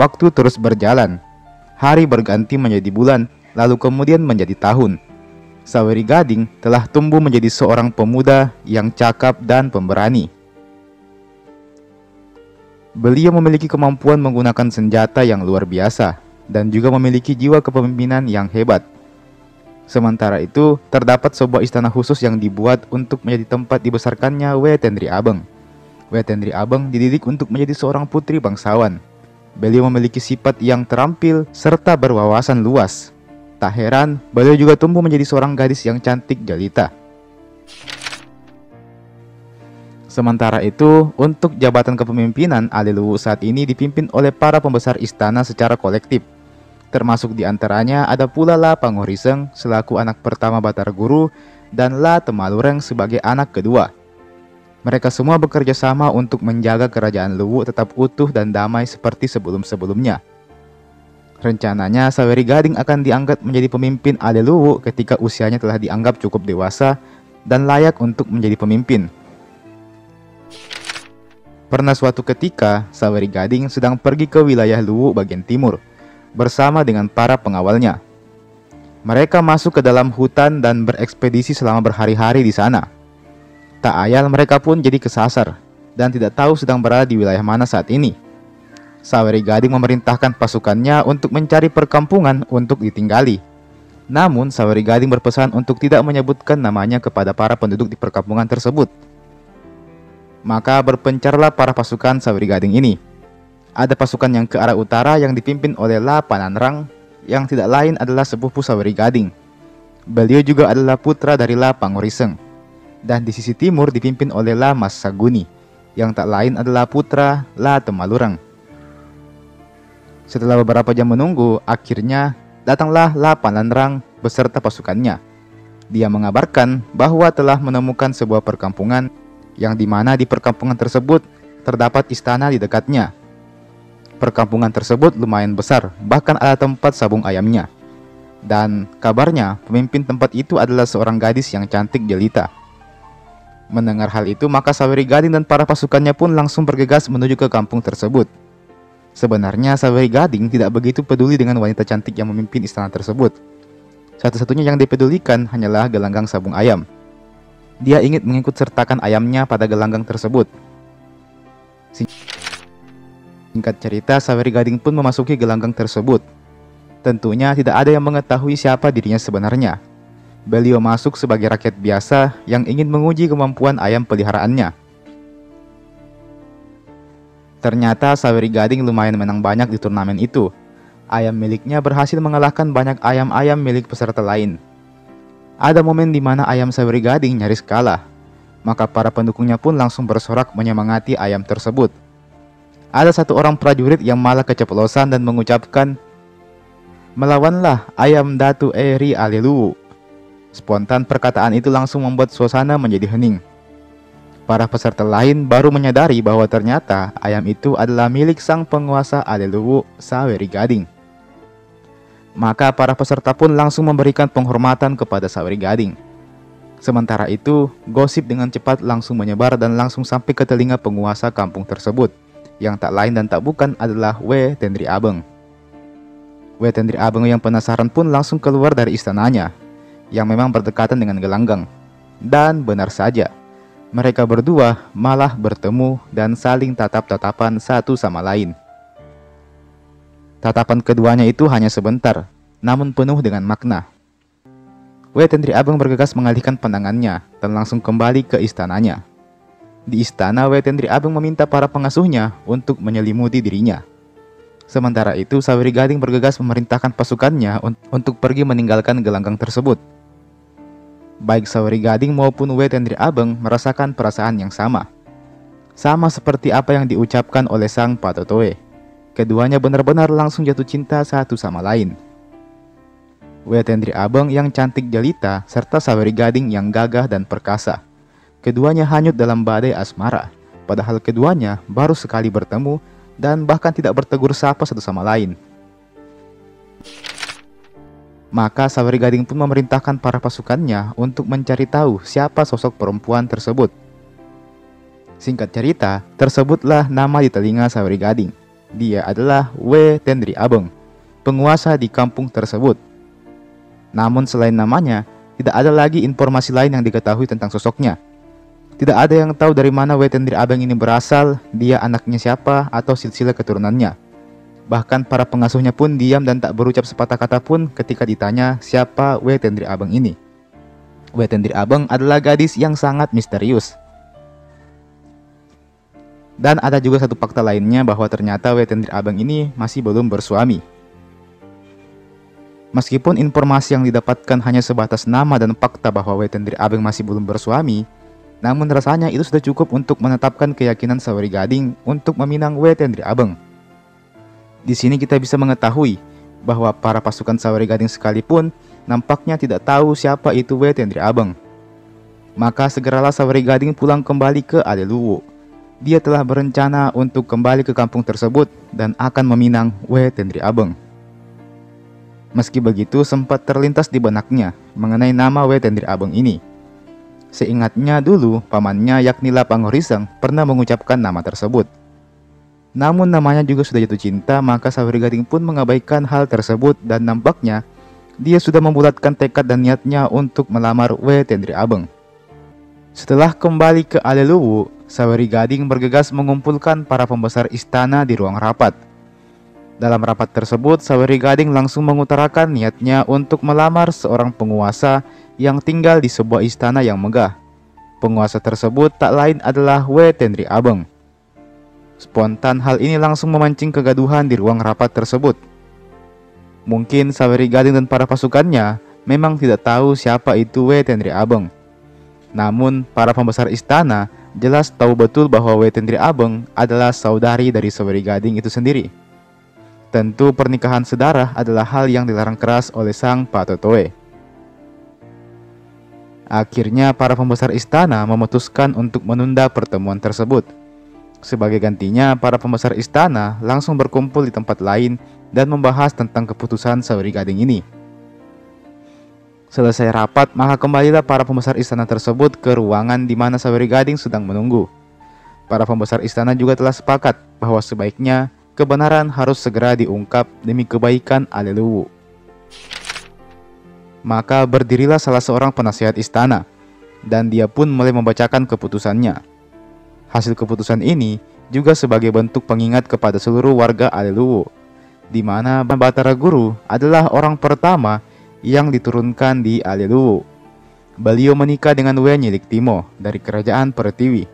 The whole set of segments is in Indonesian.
waktu terus berjalan. Hari berganti menjadi bulan, lalu kemudian menjadi tahun. Saweri Gading telah tumbuh menjadi seorang pemuda yang cakap dan pemberani. Beliau memiliki kemampuan menggunakan senjata yang luar biasa dan juga memiliki jiwa kepemimpinan yang hebat. Sementara itu, terdapat sebuah istana khusus yang dibuat untuk menjadi tempat dibesarkannya Wetendri Abeng. Wetendri Abeng dididik untuk menjadi seorang putri bangsawan. Beliau memiliki sifat yang terampil serta berwawasan luas. Tak heran, beliau juga tumbuh menjadi seorang gadis yang cantik jelita. Sementara itu, untuk jabatan kepemimpinan Aleluwu saat ini dipimpin oleh para pembesar istana secara kolektif. Termasuk diantaranya ada pula La Pangoriseng selaku anak pertama Batara Guru dan La Temalureng sebagai anak kedua. Mereka semua bekerja sama untuk menjaga kerajaan Luwu tetap utuh dan damai seperti sebelum-sebelumnya. Rencananya Saweri Gading akan diangkat menjadi pemimpin Aleluwu ketika usianya telah dianggap cukup dewasa dan layak untuk menjadi pemimpin. Pernah suatu ketika, Saweri Gading sedang pergi ke wilayah Luwu bagian timur bersama dengan para pengawalnya. Mereka masuk ke dalam hutan dan berekspedisi selama berhari-hari di sana. Tak ayal mereka pun jadi kesasar dan tidak tahu sedang berada di wilayah mana saat ini. Saweri Gading memerintahkan pasukannya untuk mencari perkampungan untuk ditinggali. Namun Saweri Gading berpesan untuk tidak menyebutkan namanya kepada para penduduk di perkampungan tersebut. Maka berpencarlah para pasukan Saweri Gading ini. Ada pasukan yang ke arah utara yang dipimpin oleh La Pananrang, yang tidak lain adalah sepupu Saweri Gading. Beliau juga adalah putra dari La Pangoriseng. Dan di sisi timur dipimpin oleh La Mas Saguni, yang tak lain adalah putra La Temalureng. Setelah beberapa jam menunggu, akhirnya datanglah La Pananrang beserta pasukannya. Dia mengabarkan bahwa telah menemukan sebuah perkampungan yang dimana di perkampungan tersebut terdapat istana di dekatnya. Perkampungan tersebut lumayan besar, bahkan ada tempat sabung ayamnya. Dan kabarnya pemimpin tempat itu adalah seorang gadis yang cantik jelita. Mendengar hal itu, maka Saweri Gading dan para pasukannya pun langsung bergegas menuju ke kampung tersebut. Sebenarnya Saweri Gading tidak begitu peduli dengan wanita cantik yang memimpin istana tersebut. Satu-satunya yang dipedulikan hanyalah gelanggang sabung ayam. Dia ingin mengikut sertakan ayamnya pada gelanggang tersebut. Singkat cerita, Saweri Gading pun memasuki gelanggang tersebut. Tentunya tidak ada yang mengetahui siapa dirinya sebenarnya. Beliau masuk sebagai rakyat biasa yang ingin menguji kemampuan ayam peliharaannya. Ternyata Saweri Gading lumayan menang banyak di turnamen itu. Ayam miliknya berhasil mengalahkan banyak ayam-ayam milik peserta lain. Ada momen di mana ayam Saweri Gading nyaris kalah. Maka para pendukungnya pun langsung bersorak menyemangati ayam tersebut. Ada satu orang prajurit yang malah keceplosan dan mengucapkan, "Melawanlah ayam Datu Eri Aleluwu." Spontan perkataan itu langsung membuat suasana menjadi hening. Para peserta lain baru menyadari bahwa ternyata ayam itu adalah milik sang penguasa Aleluwu, Saweri Gading. Maka para peserta pun langsung memberikan penghormatan kepada Saweri Gading. Sementara itu, gosip dengan cepat langsung menyebar dan langsung sampai ke telinga penguasa kampung tersebut, yang tak lain dan tak bukan adalah Wetendri Abeng. Wetendri Abeng yang penasaran pun langsung keluar dari istananya, yang memang berdekatan dengan gelanggang. Dan benar saja, mereka berdua malah bertemu dan saling tatap-tatapan satu sama lain. Tatapan keduanya itu hanya sebentar, namun penuh dengan makna. Wetendri Abeng bergegas mengalihkan pandangannya dan langsung kembali ke istananya. Di istana, Wetendri Abeng meminta para pengasuhnya untuk menyelimuti dirinya. Sementara itu, Saweri Gading bergegas memerintahkan pasukannya untuk pergi meninggalkan gelanggang tersebut. Baik Saweri Gading maupun Wetendri Abeng merasakan perasaan yang sama. Sama seperti apa yang diucapkan oleh sang Patotoe. Keduanya benar-benar langsung jatuh cinta satu sama lain. Wetendri Abeng yang cantik jelita serta Saweri Gading yang gagah dan perkasa. Keduanya hanyut dalam badai asmara, padahal keduanya baru sekali bertemu dan bahkan tidak bertegur sapa satu sama lain. Maka Saweri Gading pun memerintahkan para pasukannya untuk mencari tahu siapa sosok perempuan tersebut. Singkat cerita, tersebutlah nama di telinga Saweri Gading. dia adalah Wetendri Abeng, penguasa di kampung tersebut. Namun selain namanya, tidak ada lagi informasi lain yang diketahui tentang sosoknya. Tidak ada yang tahu dari mana Wetendri Abeng ini berasal, dia anaknya siapa, atau silsilah keturunannya. Bahkan para pengasuhnya pun diam dan tak berucap sepatah kata pun ketika ditanya siapa Wetendri Abeng ini. Wetendri Abeng adalah gadis yang sangat misterius. Dan ada juga satu fakta lainnya bahwa ternyata Wetendri Abeng ini masih belum bersuami. Meskipun informasi yang didapatkan hanya sebatas nama dan fakta bahwa Wetendri Abeng masih belum bersuami, namun rasanya itu sudah cukup untuk menetapkan keyakinan Saweri Gading untuk meminang Wetendri Abeng. Di sini kita bisa mengetahui bahwa para pasukan Saweri Gading sekalipun nampaknya tidak tahu siapa itu Wetendri Abeng. Maka segeralah Saweri Gading pulang kembali ke Aleluwu. Dia telah berencana untuk kembali ke kampung tersebut dan akan meminang Wetendri Abeng. Meski begitu, sempat terlintas di benaknya mengenai nama Wetendri Abeng ini. Seingatnya dulu, pamannya yakni Lapanghoriseng pernah mengucapkan nama tersebut. Namun namanya juga sudah jatuh cinta, maka Saweri Gading pun mengabaikan hal tersebut dan nampaknya dia sudah membulatkan tekad dan niatnya untuk melamar Wetendri Abeng. Setelah kembali ke Aleluwu, Saweri Gading bergegas mengumpulkan para pembesar istana di ruang rapat. Dalam rapat tersebut, Saweri Gading langsung mengutarakan niatnya untuk melamar seorang penguasa yang tinggal di sebuah istana yang megah. Penguasa tersebut tak lain adalah Wetendri Abeng. Spontan hal ini langsung memancing kegaduhan di ruang rapat tersebut. Mungkin Saweri Gading dan para pasukannya memang tidak tahu siapa itu Wetendri Abeng. Namun, para pembesar istana jelas tahu betul bahwa Wetendri Abeng adalah saudari dari Saweri Gading itu sendiri. Tentu pernikahan sedarah adalah hal yang dilarang keras oleh sang Patotoe. Akhirnya para pembesar istana memutuskan untuk menunda pertemuan tersebut. Sebagai gantinya, para pembesar istana langsung berkumpul di tempat lain dan membahas tentang keputusan Saweri Gading ini. Selesai rapat, maka kembalilah para pembesar istana tersebut ke ruangan di mana Saweri Gading sedang menunggu. Para pembesar istana juga telah sepakat bahwa sebaiknya kebenaran harus segera diungkap demi kebaikan Aleluwu. Maka berdirilah salah seorang penasihat istana, dan dia pun mulai membacakan keputusannya. Hasil keputusan ini juga sebagai bentuk pengingat kepada seluruh warga Aleluwu, di mana Batara Guru adalah orang pertama yang diturunkan di Aleluwu. Beliau menikah dengan Wenyilik Timo dari kerajaan Pertiwi.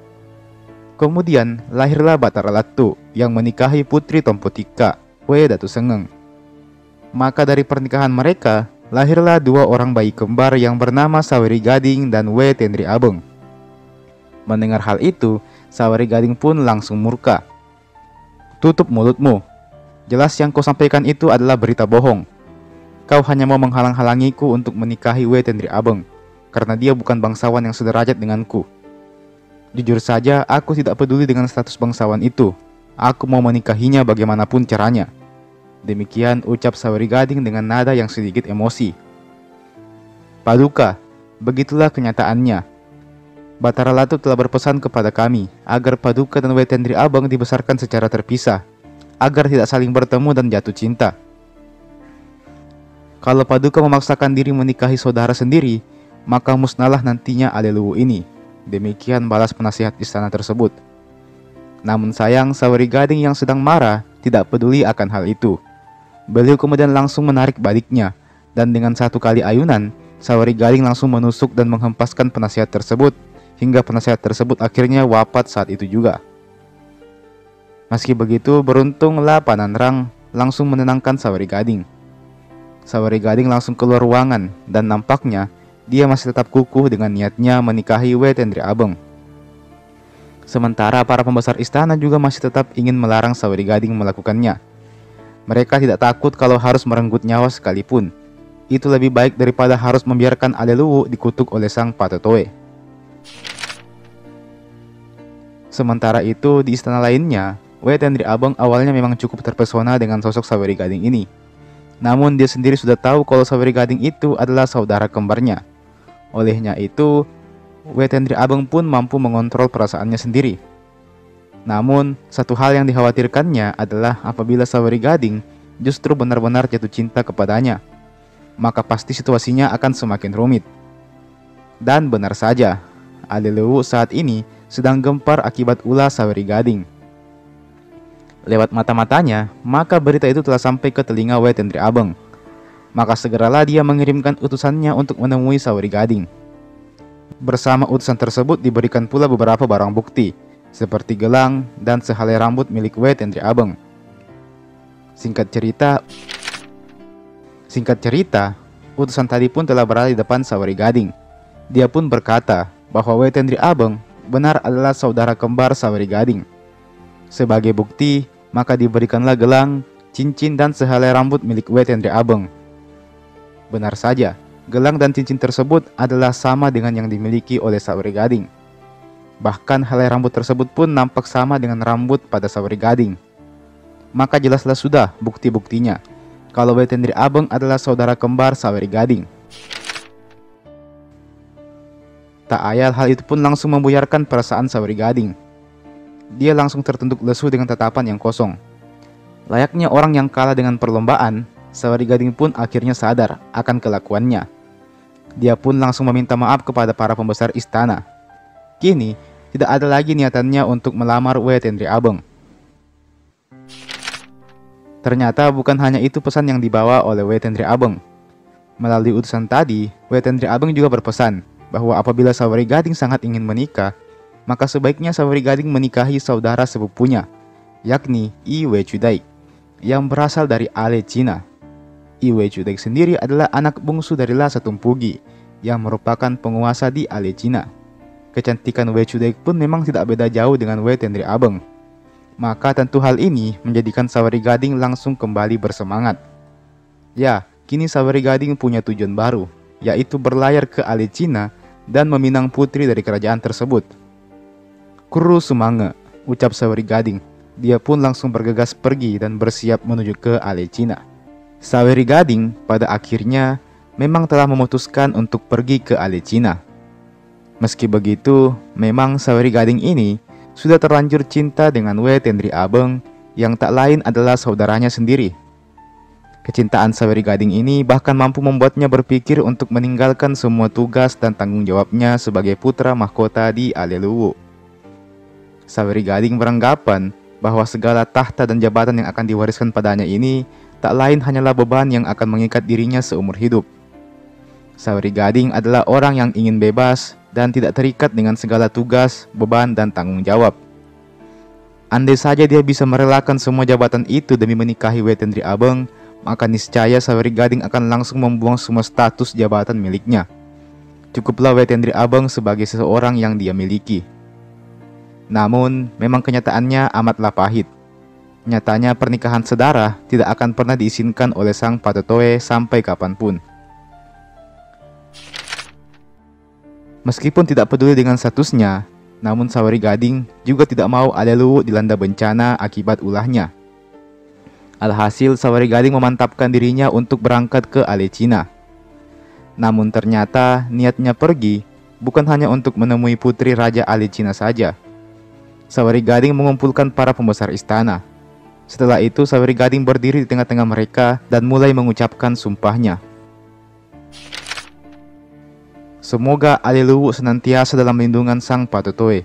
Kemudian lahirlah Batara Latu yang menikahi putri Tompotika, Datu Sengeng. Maka dari pernikahan mereka lahirlah dua orang bayi kembar yang bernama Saweri Gading dan Wetendri Abeng. Mendengar hal itu, Saweri Gading pun langsung murka. "Tutup mulutmu. Jelas yang kau sampaikan itu adalah berita bohong. Kau hanya mau menghalang-halangiku untuk menikahi Wetendri Abeng, karena dia bukan bangsawan yang sederajat denganku. Jujur saja, aku tidak peduli dengan status bangsawan itu. Aku mau menikahinya bagaimanapun caranya." Demikian ucap Saweri Gading dengan nada yang sedikit emosi. "Paduka, begitulah kenyataannya. Batara Latu telah berpesan kepada kami agar Paduka dan Wetendri Abeng dibesarkan secara terpisah, agar tidak saling bertemu dan jatuh cinta. Kalau Paduka memaksakan diri menikahi saudara sendiri, maka musnahlah nantinya Aleluwu ini." Demikian balas penasihat istana tersebut. Namun sayang, Saweri Gading yang sedang marah tidak peduli akan hal itu. Beliau kemudian langsung menarik baliknya, dan dengan satu kali ayunan, Saweri Gading langsung menusuk dan menghempaskan penasihat tersebut, hingga penasihat tersebut akhirnya wafat saat itu juga. Meski begitu, beruntunglah Pananrang langsung menenangkan Saweri Gading. Saweri Gading langsung keluar ruangan, dan nampaknya dia masih tetap kukuh dengan niatnya menikahi Wetendri Abeng. Sementara para pembesar istana juga masih tetap ingin melarang Saweri Gading melakukannya. Mereka tidak takut kalau harus merenggut nyawa sekalipun. Itu lebih baik daripada harus membiarkan Aleluwu dikutuk oleh sang Patotoe. Sementara itu, di istana lainnya, Wetendri Abeng awalnya memang cukup terpesona dengan sosok Saweri Gading ini. Namun dia sendiri sudah tahu kalau Saweri Gading itu adalah saudara kembarnya. Olehnya itu, Wetendri Abeng pun mampu mengontrol perasaannya sendiri. Namun, satu hal yang dikhawatirkannya adalah apabila Saweri Gading justru benar-benar jatuh cinta kepadanya, maka pasti situasinya akan semakin rumit. Dan benar saja, Alelewu saat ini sedang gempar akibat ulah Saweri Gading. Lewat mata-matanya, maka berita itu telah sampai ke telinga Wetendri Abeng. Maka segeralah dia mengirimkan utusannya untuk menemui Saweri Gading. Bersama utusan tersebut diberikan pula beberapa barang bukti, seperti gelang dan sehelai rambut milik Wetendri Abeng. Singkat cerita, utusan tadi pun telah berada di depan Saweri Gading. Dia pun berkata bahwa Wetendri Abeng benar adalah saudara kembar Saweri Gading. Sebagai bukti, maka diberikanlah gelang, cincin, dan sehelai rambut milik Wetendri Abeng. Benar saja, gelang dan cincin tersebut adalah sama dengan yang dimiliki oleh Saweri Gading. Bahkan helai rambut tersebut pun nampak sama dengan rambut pada Saweri Gading. Maka jelaslah sudah bukti-buktinya kalau Wetendri Abeng adalah saudara kembar Saweri Gading. Tak ayal hal itu pun langsung membuyarkan perasaan Saweri Gading. Dia langsung tertunduk lesu dengan tatapan yang kosong. Layaknya orang yang kalah dengan perlombaan, Saweri Gading pun akhirnya sadar akan kelakuannya. Dia pun langsung meminta maaf kepada para pembesar istana. Kini, tidak ada lagi niatannya untuk melamar Wetendri Abeng. Ternyata bukan hanya itu pesan yang dibawa oleh Wetendri Abeng. Melalui utusan tadi, Wetendri Abeng juga berpesan bahwa apabila Saweri Gading sangat ingin menikah, maka sebaiknya Saweri Gading menikahi saudara sepupunya, yakni I Wecudaik, yang berasal dari Ale Cina. I Wecudaik sendiri adalah anak bungsu dari Lhasa Tumpugi, yang merupakan penguasa di Ale Cina. Kecantikan Wecudaik pun memang tidak beda jauh dengan Wetendri Abeng. Maka tentu hal ini menjadikan Saweri Gading langsung kembali bersemangat. Ya, kini Saweri Gading punya tujuan baru, yaitu berlayar ke Ale Cina dan meminang putri dari kerajaan tersebut. Kuru Sumange, ucap Saweri Gading. Dia pun langsung bergegas pergi dan bersiap menuju ke Ale Cina. Saweri Gading pada akhirnya memang telah memutuskan untuk pergi ke Ale Cina. Meski begitu, memang Saweri Gading ini sudah terlanjur cinta dengan Wetendri Abeng yang tak lain adalah saudaranya sendiri. Kecintaan Saweri Gading ini bahkan mampu membuatnya berpikir untuk meninggalkan semua tugas dan tanggung jawabnya sebagai putra mahkota di Alelewu. Saweri Gading beranggapan bahwa segala tahta dan jabatan yang akan diwariskan padanya ini tak lain hanyalah beban yang akan mengikat dirinya seumur hidup. Saweri Gading adalah orang yang ingin bebas dan tidak terikat dengan segala tugas, beban, dan tanggung jawab. Andai saja dia bisa merelakan semua jabatan itu demi menikahi Wetendri Abeng, maka niscaya Saweri Gading akan langsung membuang semua status jabatan miliknya. Cukuplah Wetendri Abeng sebagai seseorang yang dia miliki. Namun, memang kenyataannya amatlah pahit. Nyatanya pernikahan sedara tidak akan pernah diizinkan oleh sang Patotoe sampai kapanpun. Meskipun tidak peduli dengan statusnya, namun Saweri Gading juga tidak mau Alelewu dilanda bencana akibat ulahnya. Alhasil Saweri Gading memantapkan dirinya untuk berangkat ke Ale Cina. Namun ternyata niatnya pergi bukan hanya untuk menemui putri Raja Ale Cina saja. Saweri Gading mengumpulkan para pembesar istana. Setelah itu Saweri Gading berdiri di tengah-tengah mereka dan mulai mengucapkan sumpahnya. Semoga Alelewu senantiasa dalam lindungan sang Patotoe.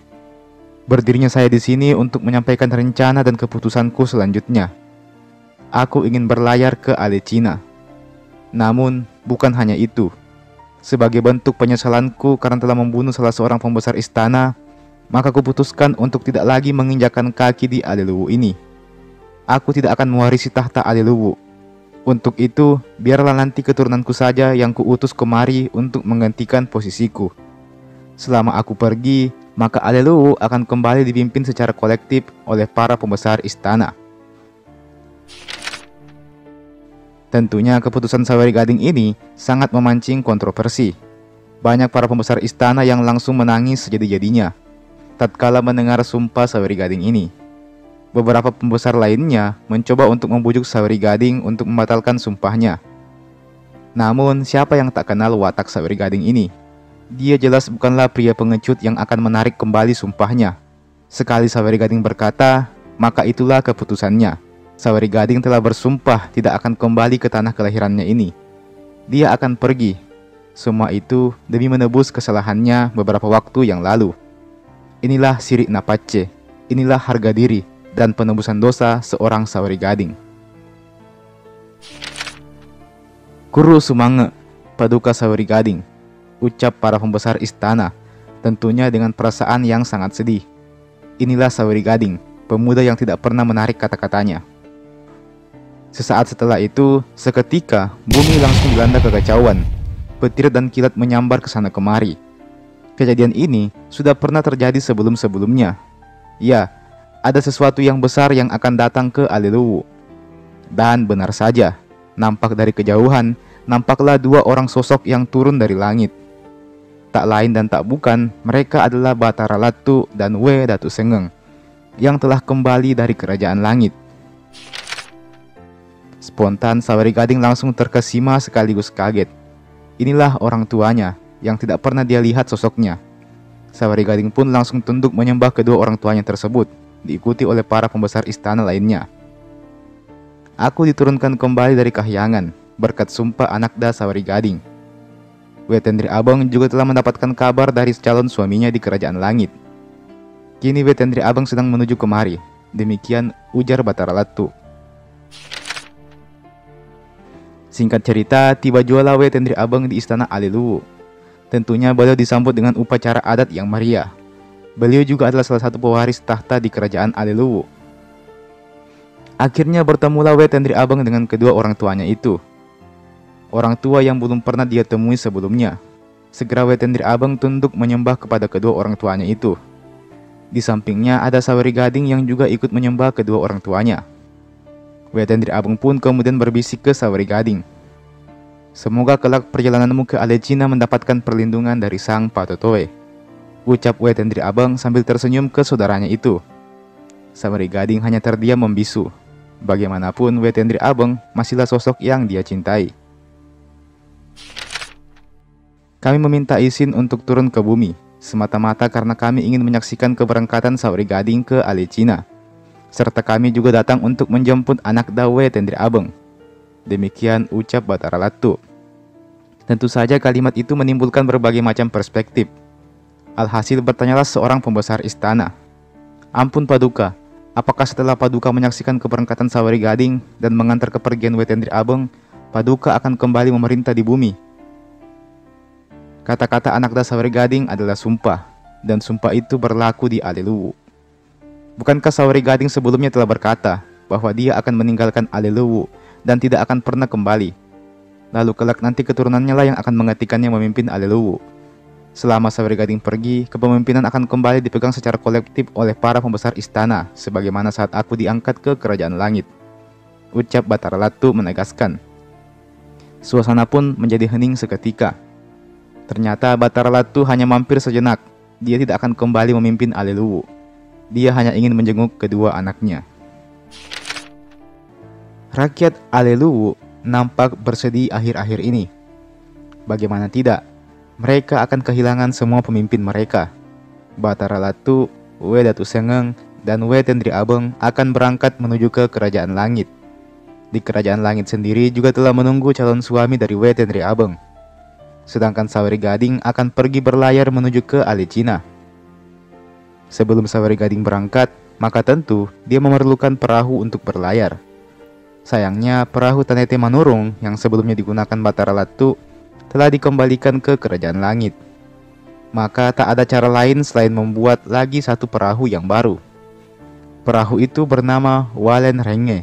Berdirinya saya di sini untuk menyampaikan rencana dan keputusanku selanjutnya. Aku ingin berlayar ke Ale Cina. Namun, bukan hanya itu. Sebagai bentuk penyesalanku karena telah membunuh salah seorang pembesar istana, maka kuputuskan untuk tidak lagi menginjakkan kaki di Alelewu ini. Aku tidak akan mewarisi tahta Alelewu. Untuk itu, biarlah nanti keturunanku saja yang kuutus kemari untuk menggantikan posisiku. Selama aku pergi, maka Alelewu akan kembali dipimpin secara kolektif oleh para pembesar istana. Tentunya keputusan Saweri Gading ini sangat memancing kontroversi. Banyak para pembesar istana yang langsung menangis sejadi-jadinya tatkala mendengar sumpah Saweri Gading ini. Beberapa pembesar lainnya mencoba untuk membujuk Saweri Gading untuk membatalkan sumpahnya. Namun, siapa yang tak kenal watak Saweri Gading ini? Dia jelas bukanlah pria pengecut yang akan menarik kembali sumpahnya. Sekali Saweri Gading berkata, maka itulah keputusannya. Saweri Gading telah bersumpah tidak akan kembali ke tanah kelahirannya ini. Dia akan pergi. Semua itu demi menebus kesalahannya beberapa waktu yang lalu. Inilah Sirik Napace, inilah harga diri dan penebusan dosa seorang Saweri Gading. Kuru Sumange, Paduka Saweri Gading, ucap para pembesar istana, tentunya dengan perasaan yang sangat sedih. Inilah Saweri Gading, pemuda yang tidak pernah menarik kata-katanya. Sesaat setelah itu, seketika bumi langsung dilanda kekacauan. Petir dan kilat menyambar ke sana kemari. Kejadian ini sudah pernah terjadi sebelum-sebelumnya. Ya, ada sesuatu yang besar yang akan datang ke Aliluwu. Dan benar saja, nampak dari kejauhan, nampaklah dua orang sosok yang turun dari langit. Tak lain dan tak bukan, mereka adalah Batara Latu dan We Datu Sengeng yang telah kembali dari kerajaan langit. Spontan Saweri Gading langsung terkesima sekaligus kaget. Inilah orang tuanya yang tidak pernah dia lihat sosoknya. Saweri Gading pun langsung tunduk menyembah kedua orang tuanya tersebut, diikuti oleh para pembesar istana lainnya. Aku diturunkan kembali dari kahyangan berkat sumpah Anakda Saweri Gading. Wetendri Abang juga telah mendapatkan kabar dari calon suaminya di kerajaan langit. Kini Wetendri Abang sedang menuju kemari. Demikian ujar Batara Latu. Singkat cerita, tiba jualah Wetendri Abang di istana Aliluwu. Tentunya beliau disambut dengan upacara adat yang meriah. Beliau juga adalah salah satu pewaris tahta di kerajaan Aliluwu. Akhirnya bertemulah Wetendri Abang dengan kedua orang tuanya itu. Orang tua yang belum pernah dia temui sebelumnya. Segera Wetendri Abang tunduk menyembah kepada kedua orang tuanya itu. Di sampingnya ada Saweri Gading yang juga ikut menyembah kedua orang tuanya. Wetendri Abang pun kemudian berbisik ke Saweri Gading. Semoga kelak perjalananmu ke Alecina mendapatkan perlindungan dari Sang Patotoe, ucap Wetendri Abang sambil tersenyum ke saudaranya itu. Saweri Gading hanya terdiam membisu. Bagaimanapun Wetendri Abang masihlah sosok yang dia cintai. Kami meminta izin untuk turun ke bumi, semata-mata karena kami ingin menyaksikan keberangkatan Saweri Gading ke Alecina. Serta kami juga datang untuk menjemput Anakda Wetendri Abang. Demikian ucap Batara Latu. Tentu saja kalimat itu menimbulkan berbagai macam perspektif. Alhasil bertanyalah seorang pembesar istana. Ampun Paduka, apakah setelah Paduka menyaksikan keberangkatan Saweri Gading dan mengantar kepergian Wetendri Abang, Paduka akan kembali memerintah di bumi? Kata-kata Anakda Saweri Gading adalah sumpah, dan sumpah itu berlaku di Aliluwu. Bukankah Saweri Gading sebelumnya telah berkata bahwa dia akan meninggalkan Aliluwu dan tidak akan pernah kembali? Lalu kelak nanti keturunannya lah yang akan menggantikannya memimpin Aliluwu. Selama Saweri Gading pergi, kepemimpinan akan kembali dipegang secara kolektif oleh para pembesar istana, sebagaimana saat aku diangkat ke kerajaan langit, ucap Batara Latu menegaskan. Suasana pun menjadi hening seketika. Ternyata Batara Latu hanya mampir sejenak. Dia tidak akan kembali memimpin Aliluwu. Dia hanya ingin menjenguk kedua anaknya. Rakyat Aliluwu nampak bersedih akhir-akhir ini. Bagaimana tidak, mereka akan kehilangan semua pemimpin mereka. Batara Latu, We Datu Sengeng, dan Wetendri Abang akan berangkat menuju ke kerajaan langit. Di kerajaan langit sendiri juga telah menunggu calon suami dari Wetendri Abang. Sedangkan Saweri Gading akan pergi berlayar menuju ke Alecina. Sebelum Saweri Gading berangkat, maka tentu dia memerlukan perahu untuk berlayar. Sayangnya, perahu Tanete Manurung yang sebelumnya digunakan Batara Latu telah dikembalikan ke kerajaan langit. Maka tak ada cara lain selain membuat lagi satu perahu yang baru. Perahu itu bernama Walen Renge.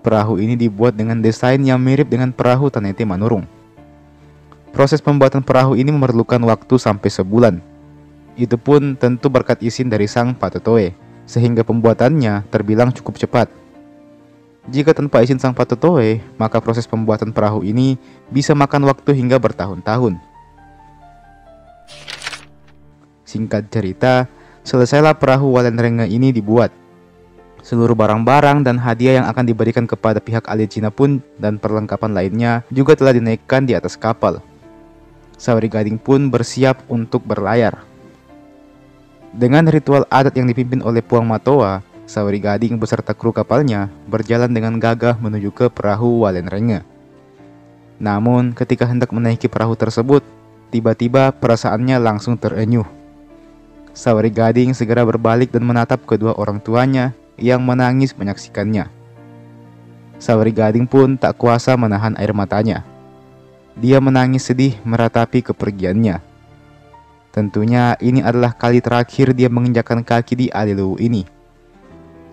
Perahu ini dibuat dengan desain yang mirip dengan perahu Tanete Manurung. Proses pembuatan perahu ini memerlukan waktu sampai sebulan. Itu pun tentu berkat izin dari Sang Patotoe, sehingga pembuatannya terbilang cukup cepat. Jika tanpa izin Sang Patotoe, maka proses pembuatan perahu ini bisa makan waktu hingga bertahun-tahun. Singkat cerita, selesailah perahu Walen Renge ini dibuat. Seluruh barang-barang dan hadiah yang akan diberikan kepada pihak Alecina pun dan perlengkapan lainnya juga telah dinaikkan di atas kapal. Saweri Gading pun bersiap untuk berlayar. Dengan ritual adat yang dipimpin oleh Puang Matoa, Saori Gading beserta kru kapalnya berjalan dengan gagah menuju ke perahu Walenrenge. Namun, ketika hendak menaiki perahu tersebut, tiba-tiba perasaannya langsung terenyuh. Saori Gading segera berbalik dan menatap kedua orang tuanya yang menangis menyaksikannya. Saori Gading pun tak kuasa menahan air matanya. Dia menangis sedih meratapi kepergiannya. Tentunya ini adalah kali terakhir dia menginjakkan kaki di Aliluwu ini.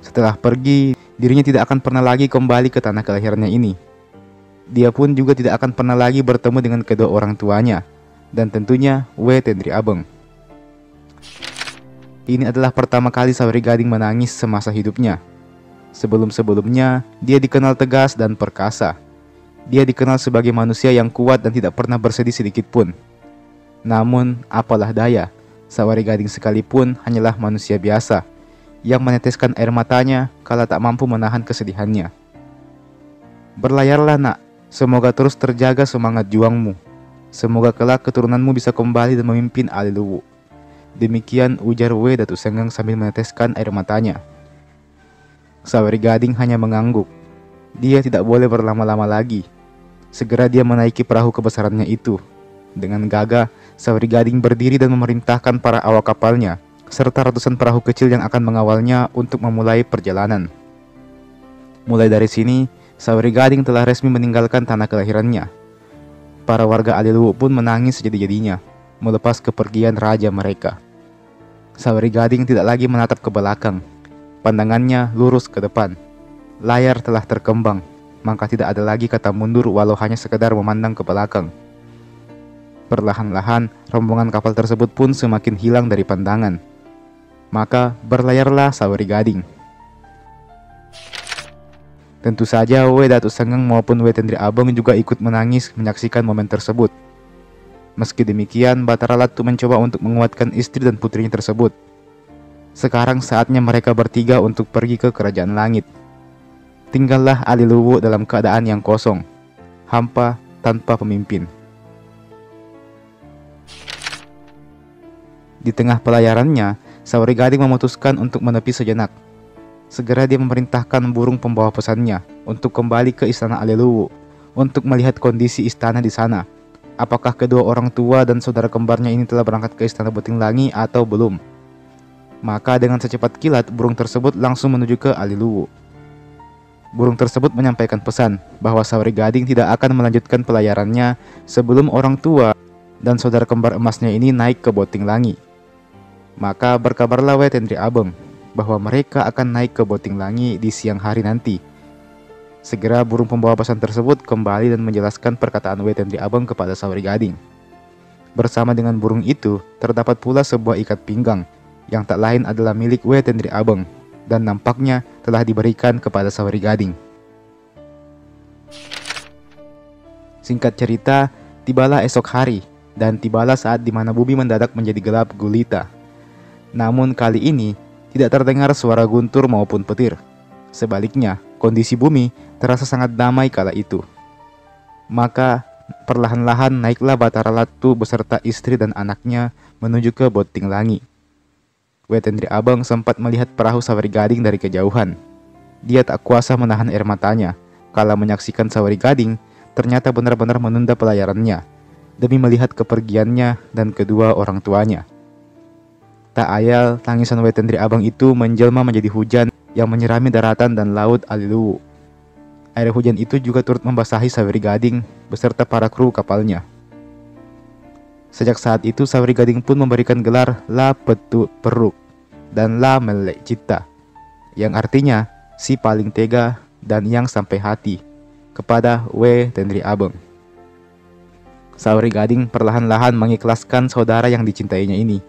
Setelah pergi, dirinya tidak akan pernah lagi kembali ke tanah kelahirannya ini. Dia pun juga tidak akan pernah lagi bertemu dengan kedua orang tuanya, dan tentunya We Tendri Abeng. Ini adalah pertama kali Saori Gading menangis semasa hidupnya. Sebelum-sebelumnya, dia dikenal tegas dan perkasa. Dia dikenal sebagai manusia yang kuat dan tidak pernah bersedih sedikit pun. Namun, apalah daya, Saori Gading sekalipun hanyalah manusia biasa yang meneteskan air matanya kala tak mampu menahan kesedihannya. Berlayarlah nak, semoga terus terjaga semangat juangmu. Semoga kelak keturunanmu bisa kembali dan memimpin Aliluwu. Demikian ujar We Datu Sengeng sambil meneteskan air matanya. Saori Gading hanya mengangguk. Dia tidak boleh berlama-lama lagi. Segera dia menaiki perahu kebesarannya itu. Dengan gagah, Saori Gading berdiri dan memerintahkan para awak kapalnya, serta ratusan perahu kecil yang akan mengawalnya untuk memulai perjalanan. Mulai dari sini, Saori Gading telah resmi meninggalkan tanah kelahirannya. Para warga Aliluwu pun menangis sejadi-jadinya, melepas kepergian raja mereka. Saori Gading tidak lagi menatap ke belakang. Pandangannya lurus ke depan. Layar telah terkembang, maka tidak ada lagi kata mundur walau hanya sekedar memandang ke belakang. Perlahan-lahan, rombongan kapal tersebut pun semakin hilang dari pandangan. Maka berlayarlah Saori Gading. Tentu saja We Datu Sengeng maupun We Tendri Abeng juga ikut menangis menyaksikan momen tersebut. Meski demikian, Batara Latu mencoba untuk menguatkan istri dan putrinya tersebut. Sekarang saatnya mereka bertiga untuk pergi ke Kerajaan Langit. Tinggallah Aliluwu dalam keadaan yang kosong, hampa tanpa pemimpin. Di tengah pelayarannya, Saori Gading memutuskan untuk menepi sejenak. Segera dia memerintahkan burung pembawa pesannya untuk kembali ke istana Aliluwu untuk melihat kondisi istana di sana. Apakah kedua orang tua dan saudara kembarnya ini telah berangkat ke istana Botinglangi atau belum? Maka dengan secepat kilat, burung tersebut langsung menuju ke Aliluwu. Burung tersebut menyampaikan pesan bahwa Saori Gading tidak akan melanjutkan pelayarannya sebelum orang tua dan saudara kembar emasnya ini naik ke Botinglangi. Maka berkabarlah We Tendri Abeng bahwa mereka akan naik ke Botinglangi di siang hari nanti. Segera burung pembawa pesan tersebut kembali dan menjelaskan perkataan We Tendri Abeng kepada Saori Gading. Bersama dengan burung itu, terdapat pula sebuah ikat pinggang yang tak lain adalah milik We Tendri Abeng dan nampaknya telah diberikan kepada Saori Gading. Singkat cerita, tibalah esok hari dan tibalah saat di mana bumi mendadak menjadi gelap gulita. Namun kali ini tidak terdengar suara guntur maupun petir. Sebaliknya, kondisi bumi terasa sangat damai kala itu. Maka perlahan-lahan naiklah Batara Latu beserta istri dan anaknya menuju ke Botinglangi. We Tendri Abeng sempat melihat perahu Saori Gading dari kejauhan. Dia tak kuasa menahan air matanya kala menyaksikan Saori Gading ternyata benar-benar menunda pelayarannya demi melihat kepergiannya dan kedua orang tuanya. Tak ayal, tangisan We Tendri Abeng itu menjelma menjadi hujan yang menyirami daratan dan laut Aliluwu. Air hujan itu juga turut membasahi Saori Gading beserta para kru kapalnya. Sejak saat itu, Saori Gading pun memberikan gelar La Petu Peruk dan La Melek Cita, yang artinya si paling tega dan yang sampai hati, kepada We Tendri Abeng. Saori Gading perlahan-lahan mengikhlaskan saudara yang dicintainya ini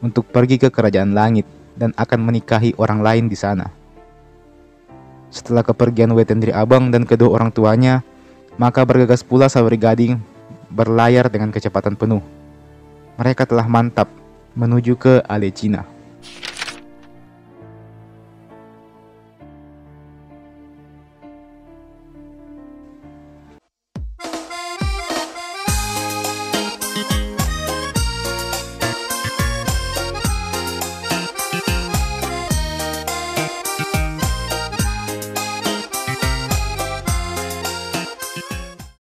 untuk pergi ke Kerajaan Langit dan akan menikahi orang lain di sana. Setelah kepergian We Tendri Abeng dan kedua orang tuanya, maka bergegas pula Saori Gading berlayar dengan kecepatan penuh. Mereka telah mantap menuju ke Alecina.